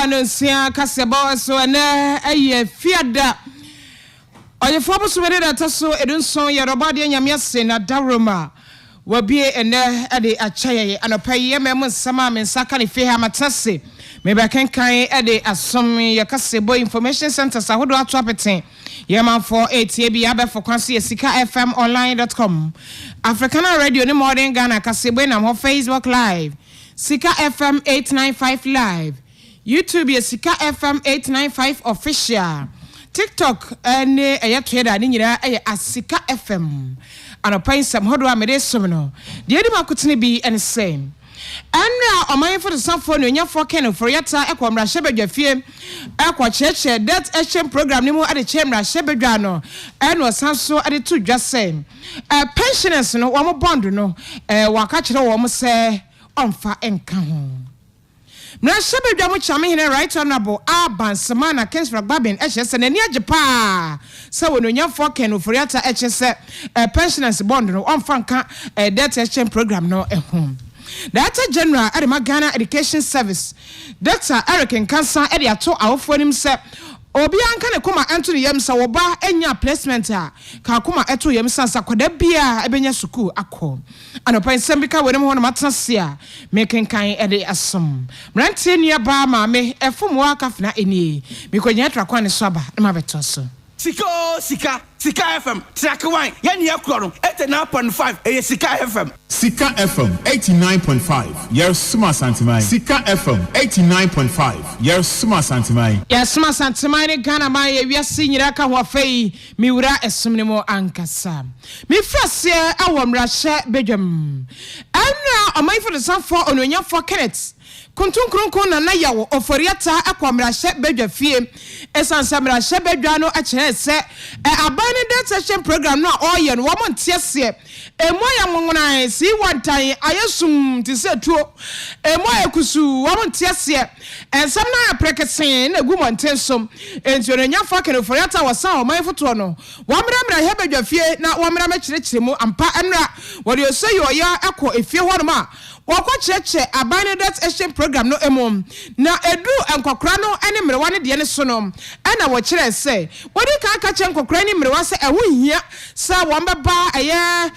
no sia kasebo so na aye fiada oyefo bo so we da taso edunson ye robade nyame ase na daroma wabie ene ade achaye anopaye mem nsama men saka ne fe ha matase me be kenkan ade asom ye kasebo information center sahodo ato apeten ye man for 8 bi abe for kwanse sikkafmonline.com Africana radio ni modern Ghana kasebo na mo Facebook live Sikka FM 895 live YouTube ye Sikka FM 895 official TikTok ene Twitter ni nyira Sikka FM anopai sam hodo amede somno de edi makotene bi ene same anra oman for the sanfo no nyafo ken for yata ekwamra hyebedwafie ekwa cheche that action program ni mu ade chemra hyebedwa no eno sanso ade to dwasem pensioners no wo mo bond no waka kire wo mo se onfa enka ho na hyebedwa mo chame hene right honorable abansama na Kensra Babin ehse na ni ajepa se wo no nyafo ken for yata ehse pensioners bond no onfa nka that action program no ehom Data General Adema Ghana Education Service Dr. Eric Nkansa edi ato awofo nim se obi anka ne koma ento ne yam sa wo ba enya placement a ka koma eto yam sansa kwada bia ebenya suku akọ anopan sembika woni ho no matase a mekenkan edi asom mrantie nua ba ma me efum wa kafna eni mekonya trakwa ne so aba na mabeto so Sikka FM track wine yani yakro 89.5 Sikka FM Sikka FM 89.5 yes suma santimai Sikka FM 89.5 yes suma santimai ne Ghana ma ye wiase nyira ka ho afei miwura esumne mo ankasa mi frase awomra hye bedwam anna omai for the sanfo ononya for Kenneth kuntunkrunkun na yawo oforiata akwamra hye bedwafie esansamra hye bedwa no akere se abane that session program no oye no wo montiese emoya monwona si wantan ayesum ti se tuo emoya kusu wo montiese ensam na aprekesen na gu montensom entionanya fakere oforiata wasan o manfoto no wamramra hye bedwafie na wamra kyerɛkyerɛ mu ampa enra wo de so yo ya akọ efie ho no ma wakwa cheche abane that action program no emom na edu enkokra no ene mrewa ne de ne so no ana wo kire se wodi ka aka che nkokra ne mrewa se eho hia sa wo mbeba eye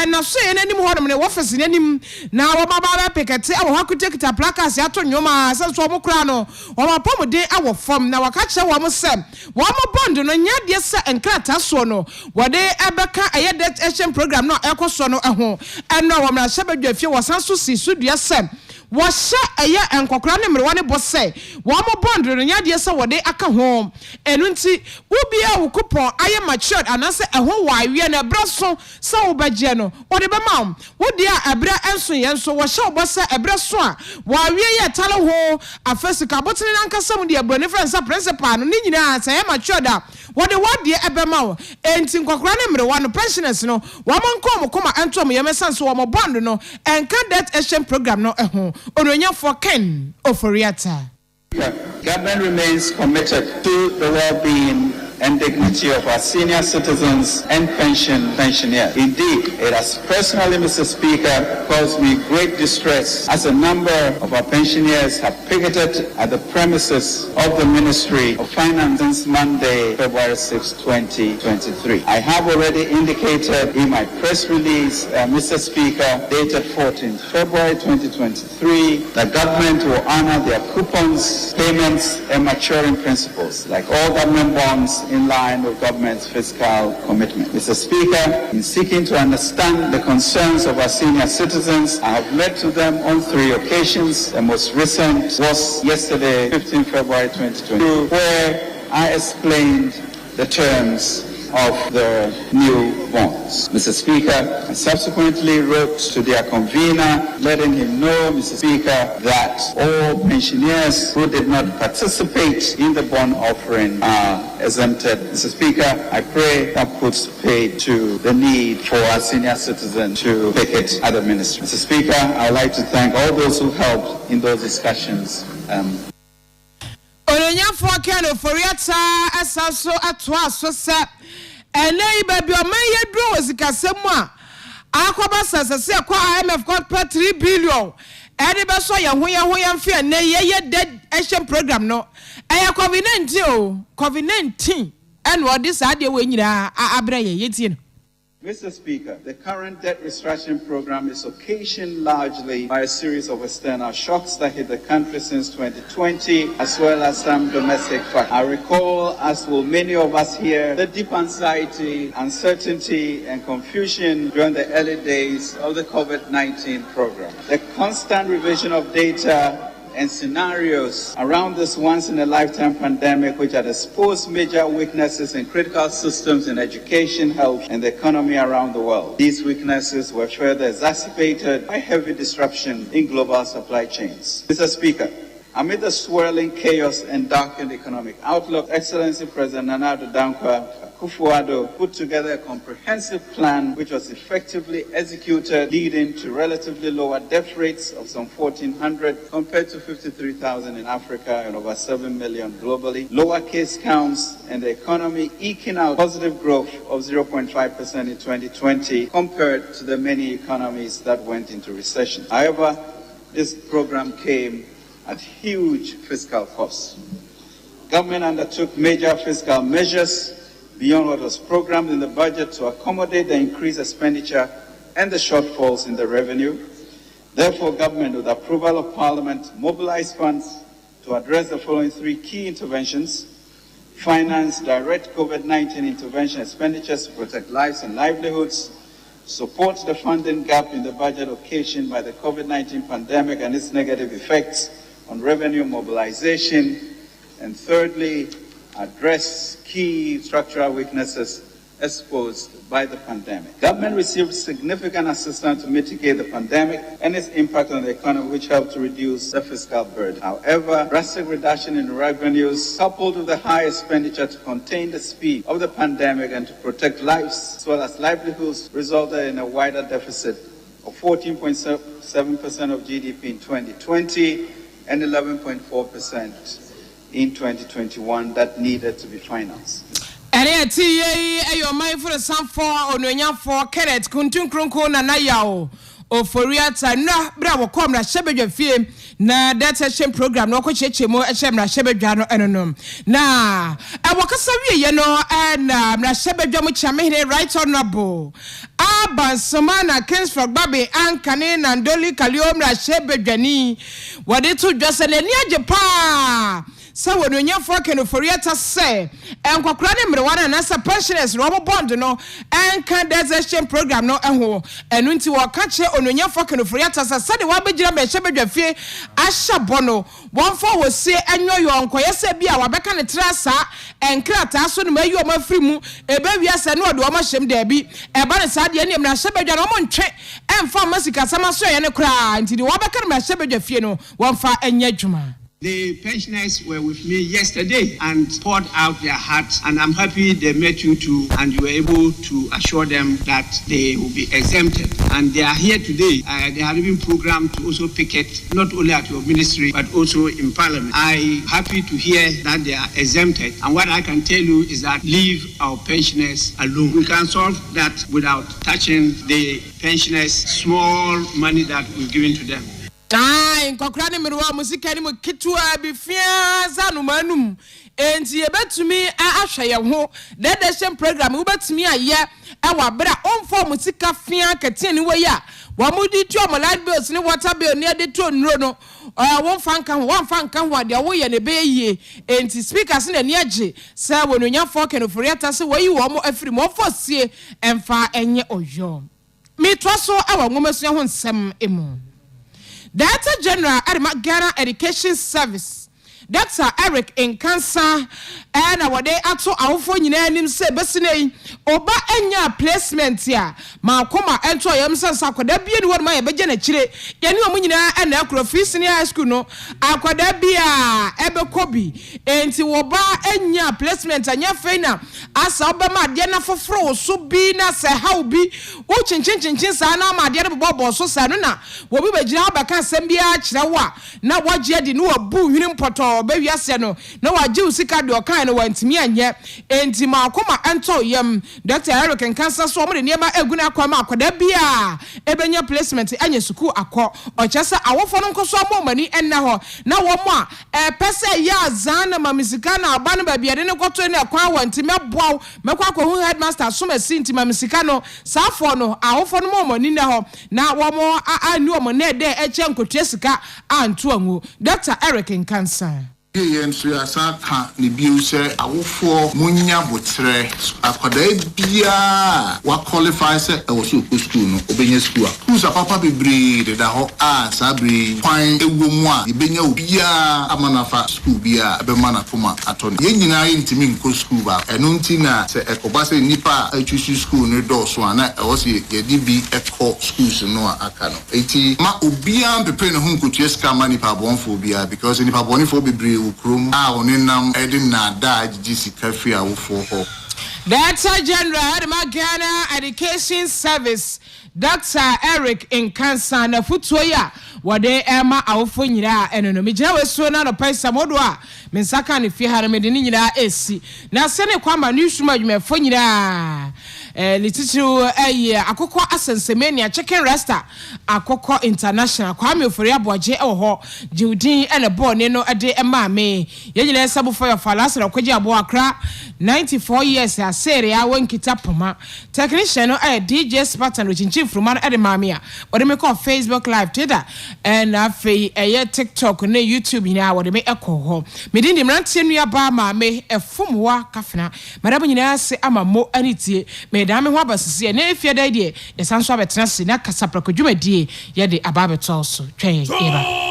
na so ene nim ho no office ne nim na wo baba ba pekete awo hakutekita placards ato nyoma se so mo kra no wo mapomuden awo fom na waka che wo mo se wo mo bond no nya de se enkrata so no wode ebeka eye that action program no ekoso no eho eno wo mra hyebedwafie wo sanso si sudua sem wo hye eye enkokra ne mrewa ne bose wo mo bond no nya de se wode aka ho enu nti wo bia wo coupon aye matured anase eho wa awie na braso se wo bagye no wode be ma wo dia abra enso ye nso wo hye wo bose ebra so a wa awie ye tale ho afesika botene nankasam de abrone friendsa principal no ni nyina se ye matured a wode wode ebe ma wo enti nkokra ne mrewa no pensioners no wo mo nkom koma entom ye mesanso wo mo bond no enka that action program no eho ononya for Ken oforiata. Government remains committed to the well-being and dignity of our senior citizens and pensioners. Indeed, it has personally, Mr. Speaker, caused me great distress as a number of our pensioners have picketed at the premises of the Ministry of Finance since Monday, February 6, 2023. I have already indicated in my press release, Mr. Speaker, dated 14th February 2023, the government will honor their coupons, payments, and maturing principles, like all government bonds, in line with government's fiscal commitment. Mr. Speaker, in seeking to understand the concerns of our senior citizens, I have met to them on 3 occasions. The most recent was yesterday, 15 February 2022, where I explained the terms of the new bonds. Mr. Speaker, I subsequently wrote to their convener, letting him know, Mr. Speaker, that all pensioners who did not participate in the bond offering are exempted. Mr. Speaker, I pray that puts paid to the need for our senior citizens to picket at the ministry. Mr. Speaker, I would like to thank all those who helped in those discussions. Ononya for Ken oforiata asaso atwa so se enei baby o man yedro Sikka Kase3 akwaba sasase kwa IMF got 3 billion Ediba so ya mfe na ye dead action program no. Eya COVID-19 o, COVID-19 and what this idea we nyira abra ye tie no. Mr. Speaker, the current debt restructuring program is occasioned largely by a series of external shocks that hit the country since 2020, as well as some domestic factors. I recall, as will many of us here, the deep anxiety, uncertainty, and confusion during the early days of the COVID-19 program. The constant revision of data and scenarios around this once-in-a-lifetime pandemic, which had exposed major weaknesses in critical systems in education, health, and the economy around the world. These weaknesses were further exacerbated by heavy disruption in global supply chains. Mr. Speaker, amid the swirling chaos and darkened economic outlook, Excellency President Nana Addo Dankwa Akufo-Addo put together a comprehensive plan which was effectively executed, leading to relatively lower death rates of some 1,400 compared to 53,000 in Africa and over 7 million globally, lower case counts, and the economy eking out positive growth of 0.5% in 2020 compared to the many economies that went into recession. However, this program came at huge fiscal costs. Government undertook major fiscal measures beyond what was programmed in the budget to accommodate the increased expenditure and the shortfalls in the revenue. Therefore, government, with approval of Parliament, mobilized funds to address the following three key interventions: finance direct COVID-19 intervention expenditures to protect lives and livelihoods, support the funding gap in the budget occasioned by the COVID-19 pandemic and its negative effects on revenue mobilization, and thirdly, address key structural weaknesses exposed by the pandemic. Government received significant assistance to mitigate the pandemic and its impact on the economy, which helped to reduce the fiscal burden. However, drastic reduction in revenues, coupled with the high expenditure to contain the speed of the pandemic and to protect lives as well as livelihoods, resulted in a wider deficit of 14.7% of GDP in 2020 and 11.4% in 2021 that needed to be financed. Ere ti ye ayo mai for sanfo ononyafo Kenneth Kuntun Kronko na yao oforiata na bra wo komra shebedwa fie na data shem program no kwacheche mo ehemra shebedwa no enonom na awokasa wiye no na mra shebedwa mo chamehne right honorable Abansomana Kingsford Babe Ankane na Ndoli Kaliomra shebedwani wade to dwasene ni ajepa so when you for can for yet say and kwakra ne mrewana na sa pensioners no bond no and can desert program no eho enu nti wo ka che ononya for can for yet say de wa begira be shebedwa fie ahya bono one for wo se enyo yo nkoye se bia wa beka ne trasa enkrata so ne mayu o mafiri mu ebe wiase no de o ma hyem da bi eba ne sa de ne mra shebedwa no mo ntwe emfa masika sama so ye ne kra nti de wa beka ne shebedwa fie no wo mfa enya dwuma. The pensioners were with me yesterday and poured out their hearts, and I'm happy they met you too, and you were able to assure them that they will be exempted. And they are here today. They have even programmed to also picket, not only at your ministry, but also in Parliament. I'm happy to hear that they are exempted. And what I can tell you is that leave our pensioners alone. We can solve that without touching the pensioners' small money that we've given to them. Nkokra ne mrewa musika ni mkitua bifia zanu manum enti ebetumi ahwe ye ho dedeshem program ubetumi aye ewa bra onfo musika fia kete ni weya wa mudi tu o light bills ni water bill ni de to nro no won fanka ho de wo ye ne be yie enti speakers na ni age se wonunya fo kenoforiata se wayi wo mo afiri mo fo sie emfa enye oyo mi twaso ewa ngomesua ho nsem emu. Director General at Ghana Education Service, Dr. Eric Nkansa, and our day ato awfo nyina nim se besine oba enya placement ya ma koma ento yam sansa akwada bia ni wodma ya beje na chire yani omu nyina na akro fees ni high school no akwada bia ebekọ bi enti wo ba enya placement anya feina asa obema ade na foforo so bi na se haw bi wo chinchin sa na ma ade no bobo so sa no na wo bi begina abaka asem bia kire wo na wogye de no wabu hwini mpoto ba wiase no na wagye usika de okan no wantimi anye enti ma akoma ento yam Dr. Eric Kase so mo de niema eguna akwa ma akoda bia ebenya placement anye suku akọ ochese awofo no nkoso amomani enna ho na wo mo a pese ya zana mamisika na aba no ba bia de ne kwoto ne kwa wantimi aboa mekwa akọ headmaster so masinti mamisika no safo no awofo no momani ne ho na wo mo anu omo na de eche nkotua sika anto anwu Dr. Eric Kase yen so ya saka ne biu se awofo munya botre akwada bia wa qualify se e wo so school no obenya school a kusa papa bebre de da ho a sabri kwan ewo mu a ebenya obia amanafa school bia be mana koma ato ne yen nyina yin timi nko school ba eno ntina se ekoba se nipa achusu school no do so ana e wo se ye di bi eko schools no aka no enti ma obia pepe ne ho nkotua ska mani pa bonfo bia because nipa bonfo bebre ukrum a onenam edina da GC cafe a wofo ho. Director General of Ghana Education Service Dr. Eric Kase na futuoya wade ema awofo nyira enono mejina wesuo na no paisa modo a mensaka ne fie hare mede ni nyira esi na se ne kwama newsroom adwumefo nyira lititiru akoko asensemania chicken resta akoko international kwame ofori aboje ho jiudin ene bone no ade emame yenyina sabu for your falase rakwaji abo akra 94 years asere ya wankita poma technician no DJ Spartan ochinchi fruma ade mame a ode me call Facebook live Twitter and afi TikTok na YouTube ina ode me ekoho medindi mrantie nua ba mame efumwa kafena madabo nyina se amamo anitie dame ho abasisi na efia da die yesanso abetena se na kasapra kwadwumadie ye de ababeto so twen eba